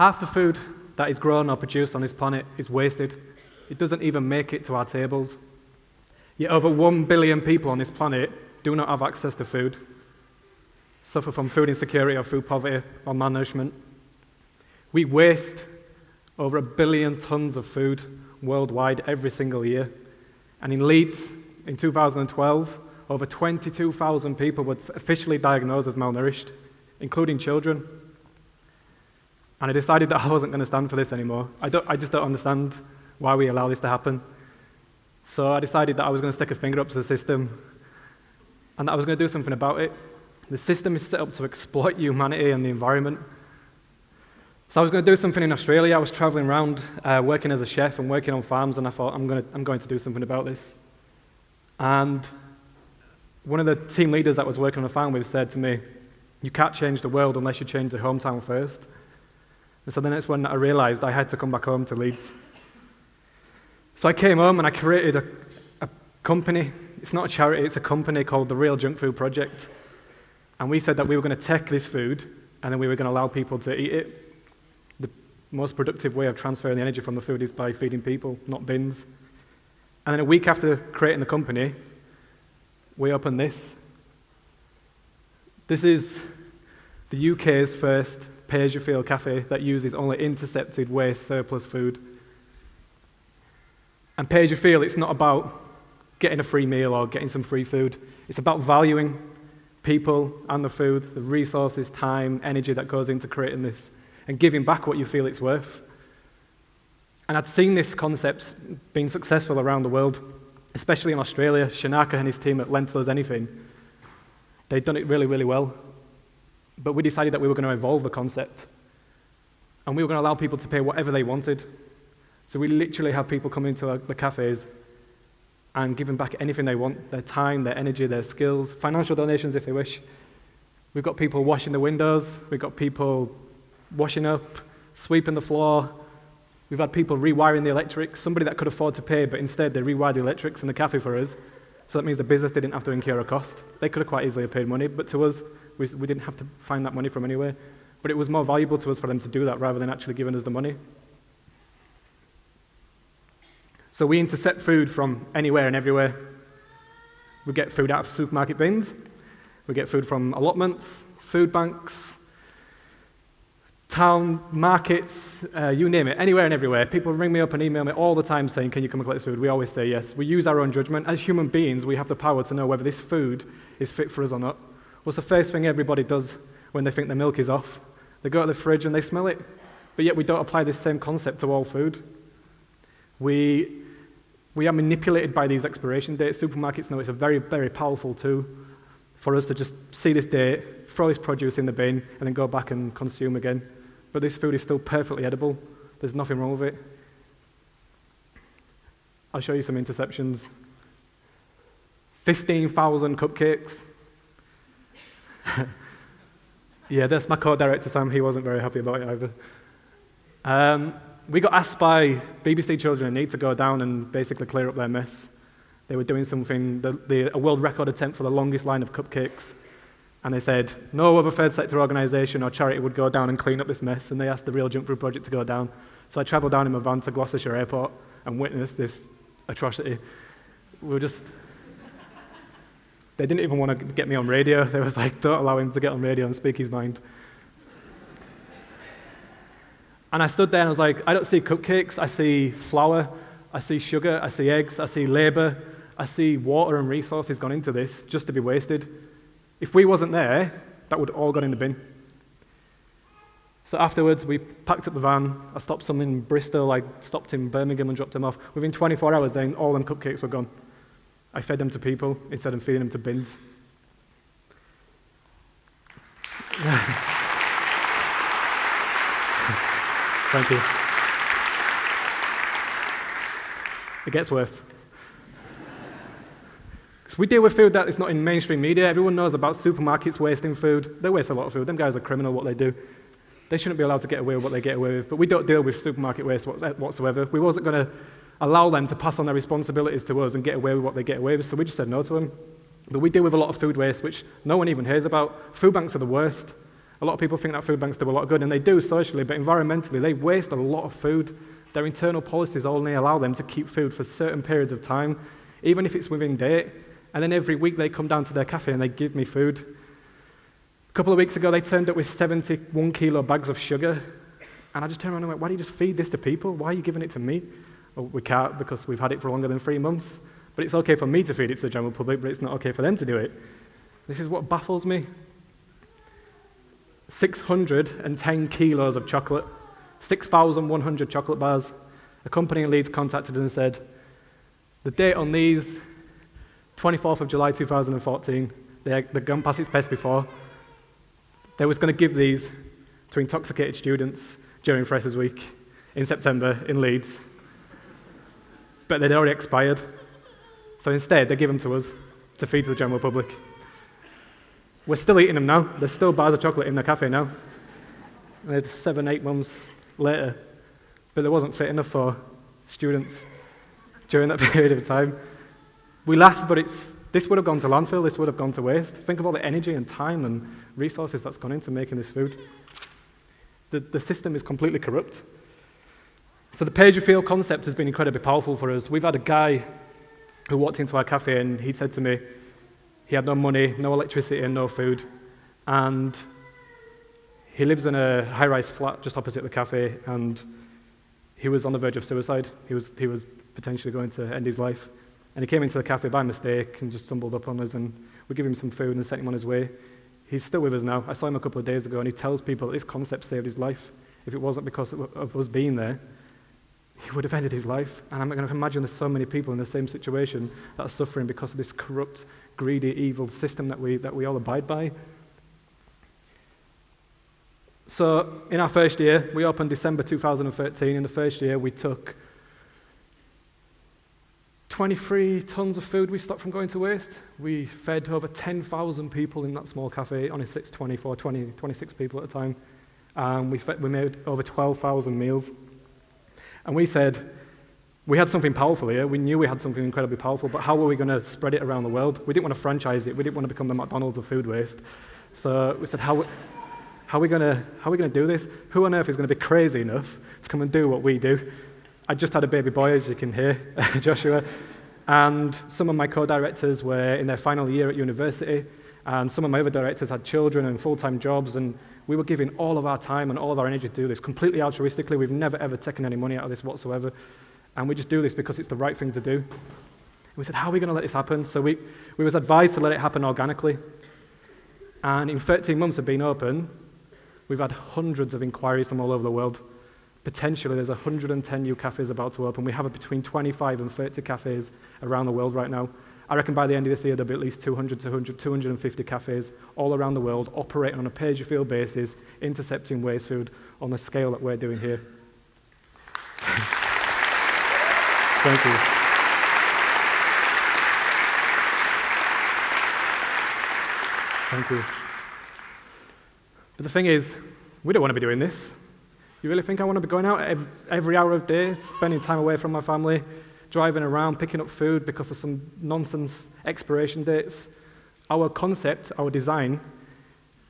Half the food that is grown or produced on this planet is wasted. It doesn't even make it to our tables. Yet over 1 billion people on this planet do not have access to food, suffer from food insecurity or food poverty or malnourishment. We waste over 1 billion tons of food worldwide every single year. And in Leeds, in 2012, over 22,000 people were officially diagnosed as malnourished, including children. And I decided that I wasn't going to stand for this anymore. I just don't understand why we allow this to happen. So I decided that I was going to stick a finger up to the system and that I was going to do something about it. The system is set up to exploit humanity and the environment. So I was going to do something in Australia. I was traveling around working as a chef and working on farms, and I thought, I'm going to do something about this. And one of the team leaders that was working on the farm with said to me, you can't change the world unless you change the hometown first. And so then that's when I realized I had to come back home to Leeds. So I came home and I created a company. It's not a charity, it's a company called the Real Junk Food Project. And we said that we were going to take this food and then we were going to allow people to eat it. The most productive way of transferring the energy from the food is by feeding people, not bins. And then a week after creating the company, we opened this. This is the UK's first pay-as-you-feel cafe that uses only intercepted waste surplus food. And pay-as-you-feel, it's not about getting a free meal or getting some free food. It's about valuing people and the food, the resources, time, energy that goes into creating this, and giving back what you feel it's worth. And I'd seen this concept being successful around the world, especially in Australia. Shanaka and his team at Lentil as Anything, they'd done it really, really well. But we decided that we were going to evolve the concept, and we were going to allow people to pay whatever they wanted. So we literally have people come into the cafes and giving back anything they want, their time, their energy, their skills, financial donations if they wish. We've got people washing the windows, we've got people washing up, sweeping the floor. We've had people rewiring the electrics, somebody that could afford to pay, but instead they rewired the electrics in the cafe for us. So that means the business didn't have to incur a cost. They could have quite easily paid money, but to us, we didn't have to find that money from anywhere. But it was more valuable to us for them to do that rather than actually giving us the money. So we intercept food from anywhere and everywhere. We get food out of supermarket bins. We get food from allotments, food banks, town markets, you name it, anywhere and everywhere. People ring me up and email me all the time saying, can you come and collect food? We always say yes. We use our own judgment. As human beings, we have the power to know whether this food is fit for us or not. What's the first thing everybody does when they think the milk is off? They go to the fridge and they smell it. But yet we don't apply this same concept to all food. We are manipulated by these expiration dates. Supermarkets know it's a very, very powerful tool for us to just see this date, throw this produce in the bin, and then go back and consume again. But this food is still perfectly edible. There's nothing wrong with it. I'll show you some interceptions. 15,000 cupcakes. Yeah, that's my co-director, Sam. He wasn't very happy about it either. We got asked by BBC Children in Need to go down and basically clear up their mess. They were doing something, a world record attempt for the longest line of cupcakes. And they said, no other third sector organisation or charity would go down and clean up this mess. And they asked the Real Junk Food Project to go down. So I travelled down in my van to Gloucestershire Airport and witnessed this atrocity. They didn't even want to get me on radio. They was like, don't allow him to get on radio and speak his mind. And I stood there and I was like, I don't see cupcakes, I see flour, I see sugar, I see eggs, I see labour, I see water and resources gone into this just to be wasted. If we wasn't there, that would all gone in the bin. So afterwards, we packed up the van. I stopped some in Bristol, I stopped in Birmingham and dropped them off. Within 24 hours, then all them cupcakes were gone. I fed them to people instead of feeding them to bins. Thank you. It gets worse. Because we deal with food that is not in mainstream media. Everyone knows about supermarkets wasting food. They waste a lot of food. Them guys are criminal, what they do. They shouldn't be allowed to get away with what they get away with. But we don't deal with supermarket waste whatsoever. We wasn't going to allow them to pass on their responsibilities to us and get away with what they get away with, so we just said no to them. But we deal with a lot of food waste, which no one even hears about. Food banks are the worst. A lot of people think that food banks do a lot of good, and they do socially, but environmentally, they waste a lot of food. Their internal policies only allow them to keep food for certain periods of time, even if it's within date. And then every week they come down to their cafe and they give me food. A couple of weeks ago, they turned up with 71 kilo bags of sugar. And I just turned around and went, why do you just feed this to people? Why are you giving it to me? Well, we can't, because we've had it for longer than 3 months. But it's okay for me to feed it to the general public, but it's not okay for them to do it. This is what baffles me. 610 kilos of chocolate, 6,100 chocolate bars. A company in Leeds contacted us and said, the date on these, 24th of July 2014, they'd gone past its best before. They was going to give these to intoxicated students during Freshers Week in September in Leeds. But they'd already expired. So instead, they give them to us to feed to the general public. We're still eating them now. There's still bars of chocolate in the cafe now. And it's 7-8 months later. But there wasn't fit enough for students during that period of time. We laugh, but this would have gone to landfill, this would have gone to waste. Think of all the energy and time and resources that's gone into making this food. The system is completely corrupt. So the pay-as-you-feel concept has been incredibly powerful for us. We've had a guy who walked into our cafe and he said to me, he had no money, no electricity and no food. And he lives in a high-rise flat just opposite the cafe, and he was on the verge of suicide. He was potentially going to end his life. And he came into the cafe by mistake and just stumbled up on us, and we gave him some food and sent him on his way. He's still with us now. I saw him a couple of days ago, and he tells people that this concept saved his life. If it wasn't because of us being there, he would have ended his life. And I'm going to imagine there's so many people in the same situation that are suffering because of this corrupt, greedy, evil system that we all abide by. So in our first year, we opened December 2013. In the first year, we took 23 tons of food we stopped from going to waste. We fed over 10,000 people in that small cafe, only 26 people at a time. We made over 12,000 meals. And we said, we had something powerful here. We knew we had something incredibly powerful, but how were we going to spread it around the world? We didn't want to franchise it. We didn't want to become the McDonald's of food waste. So we said, how are we going to do this? Who on earth is going to be crazy enough to come and do what we do? I just had a baby boy, as you can hear, Joshua, and some of my co-directors were in their final year at university, and some of my other directors had children and full-time jobs, and we were giving all of our time and all of our energy to do this completely altruistically. We've never, ever taken any money out of this whatsoever, and we just do this because it's the right thing to do. And we said, how are we going to let this happen? So we was advised to let it happen organically, and in 13 months of being open, we've had hundreds of inquiries from all over the world. Potentially, there's 110 new cafes about to open. We have between 25 and 30 cafes around the world right now. I reckon by the end of this year, there'll be at least 250 cafes all around the world operating on a pay-as-you-feel basis, intercepting waste food on the scale that we're doing here. Thank you. Thank you. But the thing is, we don't want to be doing this. You really think I want to be going out every hour of the day, spending time away from my family, driving around, picking up food because of some nonsense expiration dates? Our concept, our design,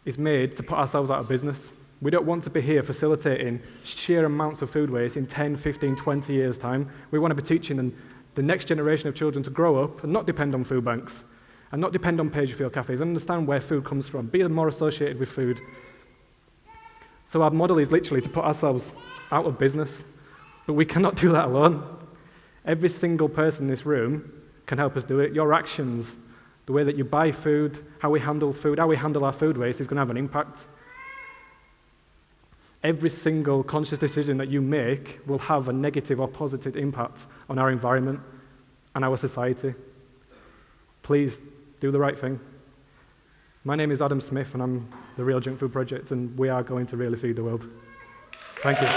is made to put ourselves out of business. We don't want to be here facilitating sheer amounts of food waste in 10, 15, 20 years' time. We want to be teaching the next generation of children to grow up and not depend on food banks, and not depend on pay-as-you-feel cafes, and understand where food comes from, be more associated with food. So our model is literally to put ourselves out of business, but we cannot do that alone. Every single person in this room can help us do it. Your actions, the way that you buy food, how we handle our food waste is going to have an impact. Every single conscious decision that you make will have a negative or positive impact on our environment and our society. Please do the right thing. My name is Adam Smith, and I'm the Real Junk Food Project, and we are going to really feed the world. Thank you.